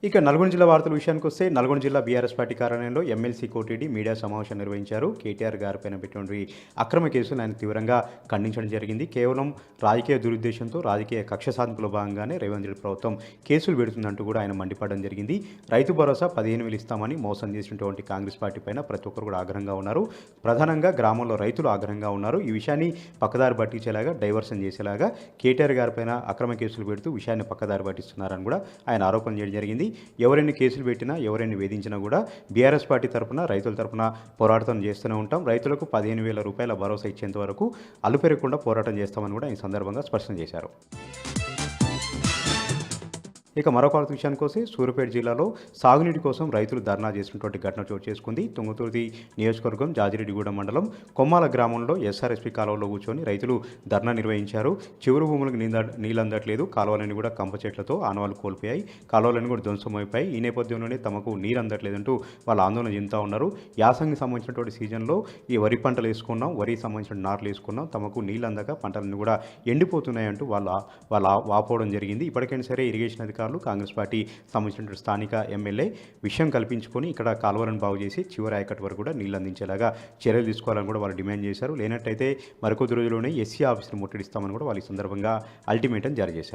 ఇక నల్గొండ జిల్లా వార్తల విషయానికొస్తే నల్గొండ జిల్లా బీఆర్ఎస్ పార్టీ కార్యాలయంలో ఎమ్మెల్సీ కోటిరెడ్డి మీడియా సమావేశం నిర్వహించారు. కేటీఆర్ గారిపైన పెట్టినటువంటి అక్రమ కేసులను ఆయన తీవ్రంగా ఖండించడం జరిగింది. కేవలం రాజకీయ దురుద్దేశంతో రాజకీయ కక్ష సాధింపులో భాగంగానే రేవంత్ రెడ్డి ప్రభుత్వం కేసులు పెడుతుందంటూ కూడా ఆయన మండిపడడం జరిగింది. రైతు భరోసా 15,000 ఇస్తామని మోసం చేసినటువంటి కాంగ్రెస్ పార్టీ పైన ప్రతి ఒక్కరు కూడా ఆగ్రహంగా ఉన్నారు. ప్రధానంగా గ్రామంలో రైతులు ఆగ్రహంగా ఉన్నారు. ఈ విషయాన్ని పక్కదారి పట్టించేలాగా డైవర్షన్ చేసేలాగా కేటీఆర్ గారిపైన అక్రమ కేసులు పెడుతూ విషయాన్ని పక్కదారి పట్టిస్తున్నారని కూడా ఆయన ఆరోపణ చేయడం జరిగింది. ఎవరైనా కేసులు పెట్టినా ఎవరైనా వేధించినా కూడా బీఆర్ఎస్ పార్టీ తరఫున రైతుల తరఫున పోరాటం చేస్తూనే ఉంటాం. రైతులకు 15,000 రూపాయల భరోసా ఇచ్చేంత వరకు అలుపెరగకుండా పోరాటం చేస్తామని కూడా ఈ సందర్భంగా స్పష్టం చేశారు. ఇక మరొక వార్త విషయానికొస్తే సూర్యాపేట జిల్లాలో సాగునీటి కోసం రైతులు ధర్నా చేసినటువంటి ఘటన చోటు చేసుకుంది. తుంగతుర్తి నియోజకవర్గం జాజిరెడ్డిగూడెం మండలం కొమ్మాల గ్రామంలో ఎస్ఆర్ఎస్పీ కాలువలో కూర్చొని రైతులు ధర్నా నిర్వహించారు. చివరి భూములకు నీళ్ళు అందట్లేదు, కాలువలన్నీ కూడా కంప చెట్లతో ఆనవాళ్లు కోల్పోయాయి, కాలువలన్నీ కూడా ధ్వంసమైపోయాయి. ఈ నేపథ్యంలోనే తమకు నీరు అందట్లేదంటూ వాళ్ళు ఆందోళన చెందుతూ ఉన్నారు. యాసంగి సంబంధించినటువంటి సీజన్లో ఈ వరి పంటలు వేసుకున్నాం, వరికి సంబంధించిన నాట్లు వేసుకున్నాం, తమకు నీళ్ళు అందక పంటలన్నీ కూడా ఎండిపోతున్నాయంటూ వాళ్ళు వాపోవడం జరిగింది. ఇప్పటికైనా సరే ఇరిగేషన్ అధికారులు కాంగ్రెస్ పార్టీ సంబంధించిన స్థానిక ఎమ్మెల్యే విషయం కల్పించుకొని ఇక్కడ కాలువలను బాగు చేసి చివరి ఆయకట్టు వరకు కూడా నీళ్ళు అందించేలాగా చర్యలు తీసుకోవాలని కూడా వాళ్ళు డిమాండ్ చేశారు. లేనట్టయితే మరికొద్ది రోజుల్లోనే ఎస్సీ ఆఫీసును ముట్టడిస్తామని కూడా వాళ్ళు ఈ సందర్భంగా అల్టిమేటం జారీ చేశారు.